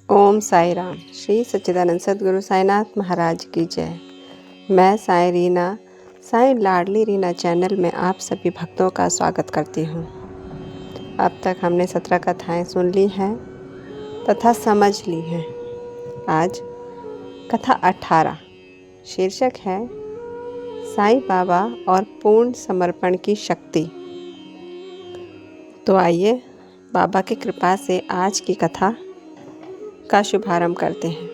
ओम साई राम। श्री सच्चिदानंद सद्गुरु साईनाथ महाराज की जय। मैं साई रीना, साई लाडली रीना चैनल में आप सभी भक्तों का स्वागत करती हूँ। अब तक हमने 17 कथाएं सुन ली हैं तथा समझ ली हैं। आज कथा 18 शीर्षक है साईं बाबा और पूर्ण समर्पण की शक्ति। तो आइए बाबा की कृपा से आज की कथा का शुभारंभ करते हैं।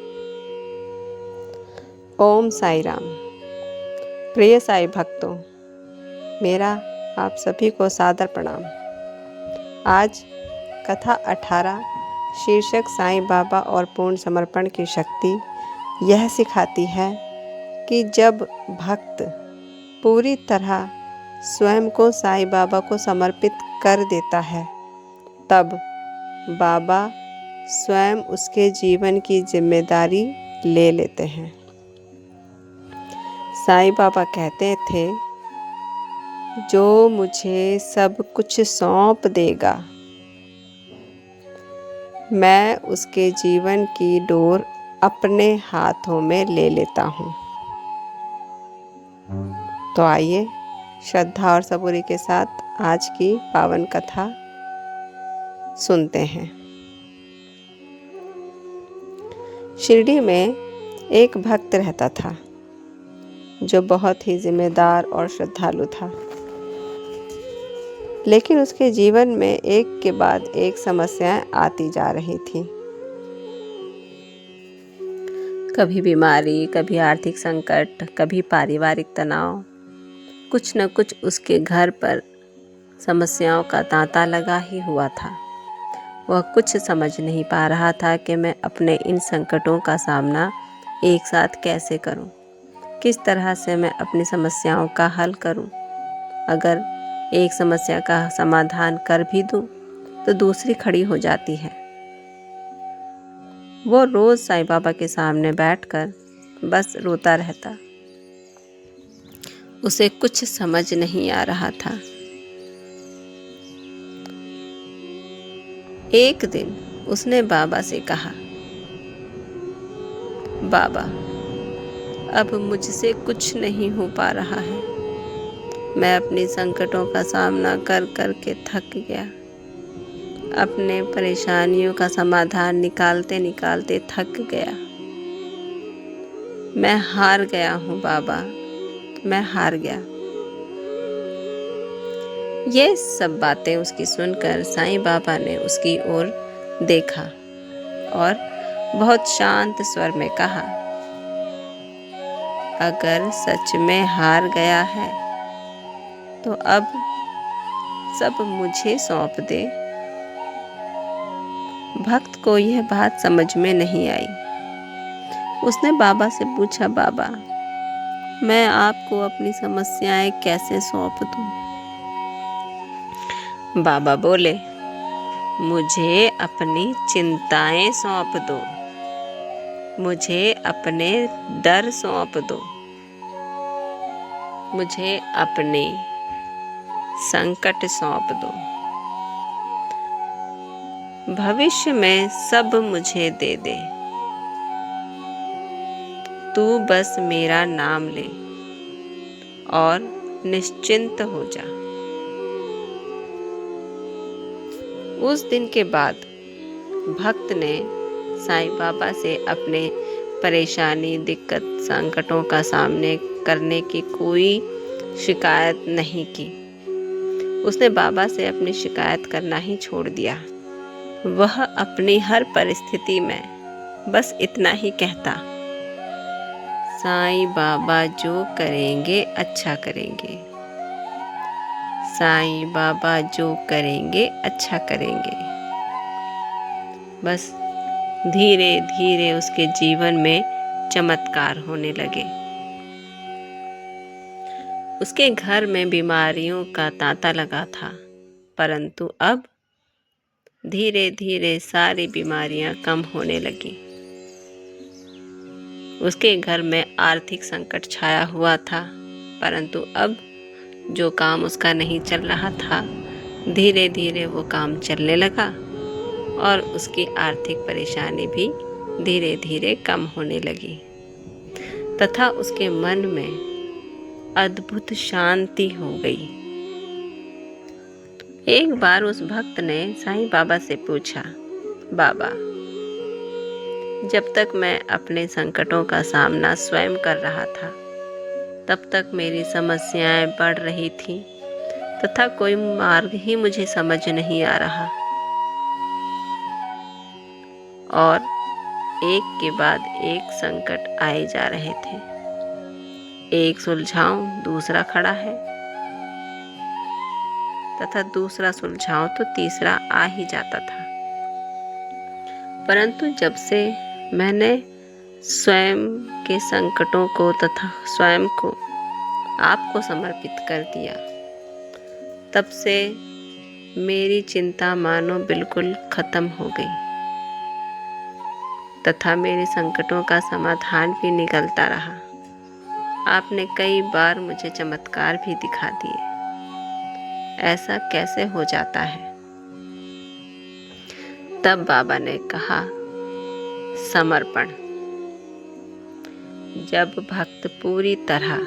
ओम साई राम। प्रिय साई भक्तों, मेरा आप सभी को सादर प्रणाम। आज कथा 18 शीर्षक साईं बाबा और पूर्ण समर्पण की शक्ति यह सिखाती है कि जब भक्त पूरी तरह स्वयं को साईं बाबा को समर्पित कर देता है, तब बाबा स्वयं उसके जीवन की जिम्मेदारी ले लेते हैं। साईं बाबा कहते थे, जो मुझे सब कुछ सौंप देगा, मैं उसके जीवन की डोर अपने हाथों में ले लेता हूँ। तो आइए श्रद्धा और सबूरी के साथ आज की पावन कथा सुनते हैं। शिरडी में एक भक्त रहता था जो बहुत ही जिम्मेदार और श्रद्धालु था, लेकिन उसके जीवन में एक के बाद एक समस्याएं आती जा रही थीं। कभी बीमारी, कभी आर्थिक संकट, कभी पारिवारिक तनाव, कुछ न कुछ उसके घर पर समस्याओं का तांता लगा ही हुआ था। वह कुछ समझ नहीं पा रहा था कि मैं अपने इन संकटों का सामना एक साथ कैसे करूं, किस तरह से मैं अपनी समस्याओं का हल करूं। अगर एक समस्या का समाधान कर भी दूं तो दूसरी खड़ी हो जाती है। वो रोज साईं बाबा के सामने बैठकर बस रोता रहता। उसे कुछ समझ नहीं आ रहा था। एक दिन उसने बाबा से कहा, बाबा, अब मुझसे कुछ नहीं हो पा रहा है। मैं अपनी संकटों का सामना कर कर के थक गया। अपने परेशानियों का समाधान निकालते निकालते थक गया। मैं हार गया हूँ बाबा, मैं हार गया। ये सब बातें उसकी सुनकर साईं बाबा ने उसकी ओर देखा और बहुत शांत स्वर में कहा, अगर सच में हार गया है तो अब सब मुझे सौंप दे। भक्त को यह बात समझ में नहीं आई। उसने बाबा से पूछा, बाबा, मैं आपको अपनी समस्याएं कैसे सौंप दूं? बाबा बोले, मुझे अपनी चिंताएं सौंप दो, मुझे अपने डर सौंप दो, मुझे अपने संकट सौंप दो। भविष्य में सब मुझे दे दे, तू बस मेरा नाम ले और निश्चिंत हो जा। उस दिन के बाद भक्त ने साईं बाबा से अपने परेशानी, दिक्कत, संकटों का सामने करने की कोई शिकायत नहीं की। उसने बाबा से अपनी शिकायत करना ही छोड़ दिया। वह अपनी हर परिस्थिति में बस इतना ही कहता, साईं बाबा जो करेंगे अच्छा करेंगे, साईं बाबा जो करेंगे अच्छा करेंगे। बस धीरे धीरे उसके जीवन में चमत्कार होने लगे। उसके घर में बीमारियों का तांता लगा था, परंतु अब धीरे धीरे सारी बीमारियां कम होने लगी। उसके घर में आर्थिक संकट छाया हुआ था, परंतु अब जो काम उसका नहीं चल रहा था, धीरे धीरे वो काम चलने लगा और उसकी आर्थिक परेशानी भी धीरे धीरे कम होने लगी तथा उसके मन में अद्भुत शांति हो गई। एक बार उस भक्त ने साईं बाबा से पूछा, बाबा, जब तक मैं अपने संकटों का सामना स्वयं कर रहा था तब तक मेरी समस्याएं बढ़ रही थीं तथा कोई मार्ग ही मुझे समझ नहीं आ रहा और एक के बाद एक संकट आए जा रहे थे। एक सुलझाऊं दूसरा खड़ा है तथा दूसरा सुलझाऊं तो तीसरा आ ही जाता था। परंतु जब से मैंने स्वयं के संकटों को तथा स्वयं को आपको समर्पित कर दिया, तब से मेरी चिंता मानो बिल्कुल खत्म हो गई तथा मेरे संकटों का समाधान भी निकलता रहा। आपने कई बार मुझे चमत्कार भी दिखा दिए। ऐसा कैसे हो जाता है? तब बाबा ने कहा, समर्पण। जब भक्त पूरी तरह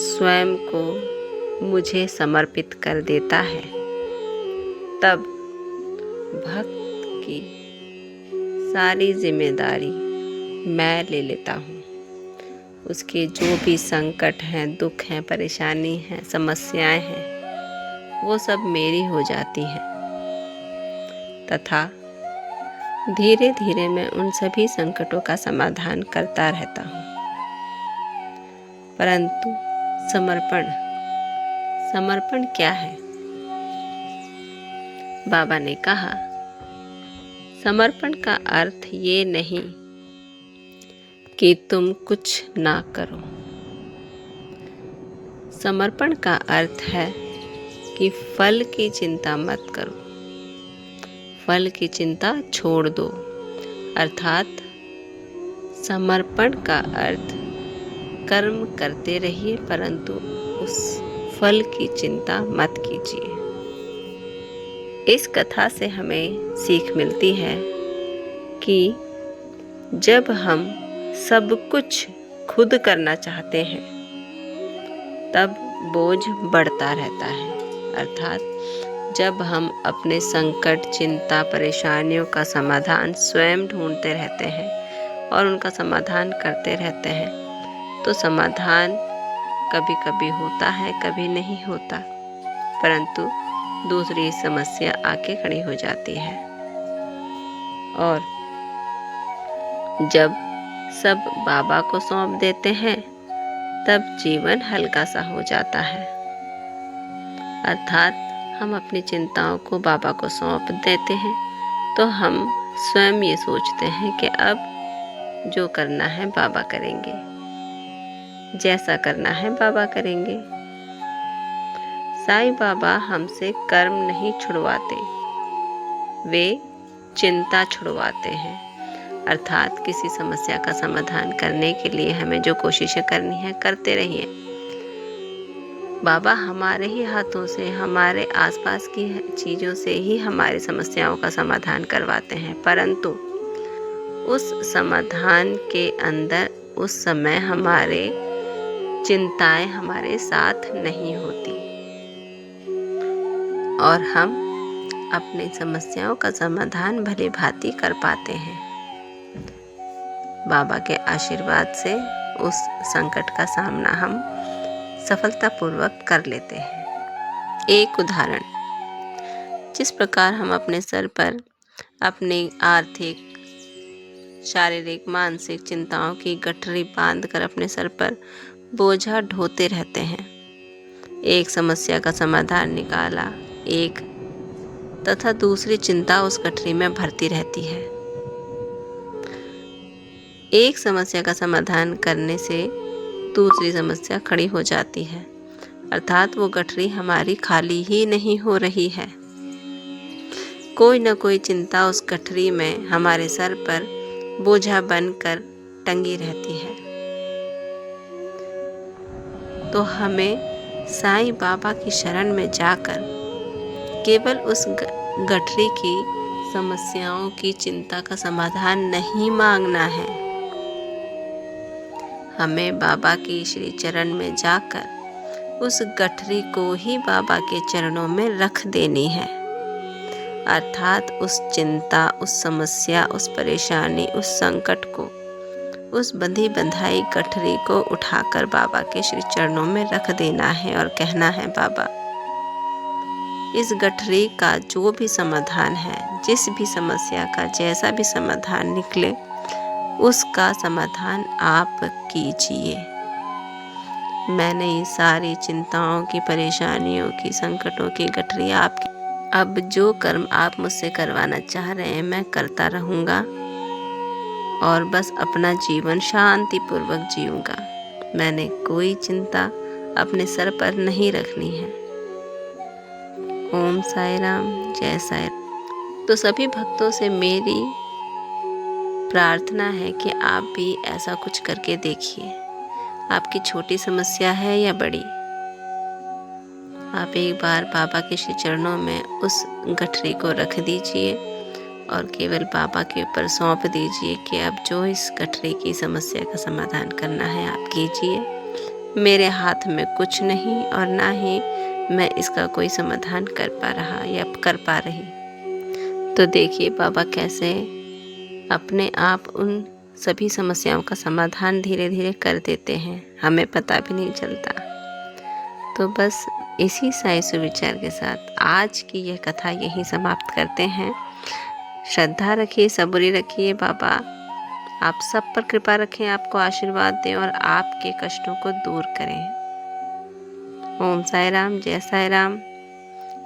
स्वयं को मुझे समर्पित कर देता है, तब भक्त की सारी जिम्मेदारी मैं ले लेता हूँ। उसके जो भी संकट हैं, दुख हैं, परेशानी हैं, समस्याएं हैं, वो सब मेरी हो जाती हैं तथा धीरे धीरे मैं उन सभी संकटों का समाधान करता रहता हूँ। परंतु समर्पण क्या है? बाबा ने कहा, समर्पण का अर्थ ये नहीं कि तुम कुछ ना करो। समर्पण का अर्थ है कि फल की चिंता मत करो, फल की चिंता छोड़ दो। अर्थात समर्पण का अर्थ कर्म करते रहिए परंतु उस फल की चिंता मत कीजिए। इस कथा से हमें सीख मिलती है कि जब हम सब कुछ खुद करना चाहते हैं तब बोझ बढ़ता रहता है। अर्थात जब हम अपने संकट, चिंता, परेशानियों का समाधान स्वयं ढूंढते रहते हैं और उनका समाधान करते रहते हैं तो समाधान कभी कभी होता है, कभी नहीं होता, परंतु दूसरी समस्या आके खड़ी हो जाती है। और जब सब बाबा को सौंप देते हैं तब जीवन हल्का सा हो जाता है। अर्थात हम अपनी चिंताओं को बाबा को सौंप देते हैं तो हम स्वयं ये सोचते हैं कि अब जो करना है बाबा करेंगे, जैसा करना है बाबा करेंगे। साईं बाबा हमसे कर्म नहीं छुड़वाते, वे चिंता छुड़वाते हैं। अर्थात किसी समस्या का समाधान करने के लिए हमें जो कोशिशें करनी है करते रहिए। बाबा हमारे ही हाथों से, हमारे आसपास की चीज़ों से ही हमारी समस्याओं का समाधान करवाते हैं, परंतु उस समाधान के अंदर उस समय हमारे चिंताएं हमारे साथ नहीं होती और हम अपनी समस्याओं का समाधान भली भांति कर पाते हैं। बाबा के आशीर्वाद से उस संकट का सामना हम सफलतापूर्वक कर लेते हैं। एक उदाहरण, जिस प्रकार हम अपने सर पर अपनी आर्थिक, शारीरिक, मानसिक चिंताओं की गठरी बांधकर अपने सर पर बोझा ढोते रहते हैं, एक समस्या का समाधान निकाला एक तथा दूसरी चिंता उस गठरी में भरती रहती है। एक समस्या का समाधान करने से दूसरी समस्या खड़ी हो जाती है, अर्थात वो गठरी हमारी खाली ही नहीं हो रही है। कोई न कोई चिंता उस गठरी में हमारे सर पर बोझा बनकर टंगी रहती है। तो हमें साईं बाबा की शरण में जाकर केवल उस गठरी की समस्याओं की चिंता का समाधान नहीं मांगना है। हमें बाबा की श्री चरण में जाकर उस गठरी को ही बाबा के चरणों में रख देनी है। अर्थात उस चिंता, उस समस्या, उस परेशानी, उस संकट को, उस बंधी बंधाई गठरी को उठाकर बाबा के श्री चरणों में रख देना है और कहना है, बाबा इस गठरी का जो भी समाधान है, जिस भी समस्या का जैसा भी समाधान निकले, उसका समाधान आप कीजिए। मैंने ये सारी चिंताओं की, परेशानियों की, संकटों की गठरी आपकी, अब जो कर्म आप मुझसे करवाना चाह रहे हैं मैं करता रहूँगा और बस अपना जीवन शांतिपूर्वक जीऊँगा। मैंने कोई चिंता अपने सर पर नहीं रखनी है। ओम साई राम, जय साई राम। तो सभी भक्तों से मेरी प्रार्थना है कि आप भी ऐसा कुछ करके देखिए। आपकी छोटी समस्या है या बड़ी, आप एक बार बाबा के श्री चरणों में उस गठरी को रख दीजिए और केवल बाबा के ऊपर सौंप दीजिए कि अब जो इस गठरी की समस्या का समाधान करना है आप कीजिए। मेरे हाथ में कुछ नहीं और ना ही मैं इसका कोई समाधान कर पा रहा या कर पा रही। तो देखिए बाबा कैसे अपने आप उन सभी समस्याओं का समाधान धीरे धीरे कर देते हैं, हमें पता भी नहीं चलता। तो बस इसी साई सुविचार के साथ आज की यह कथा यहीं समाप्त करते हैं। श्रद्धा रखिए, सबूरी रखिए, बाबा आप सब पर कृपा रखें, आपको आशीर्वाद दें और आपके कष्टों को दूर करें। ओम साई राम, जय साई राम।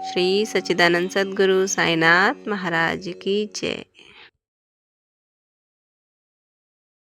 श्री सच्चिदानंद सद्गुरु साईनाथ महाराज की जय।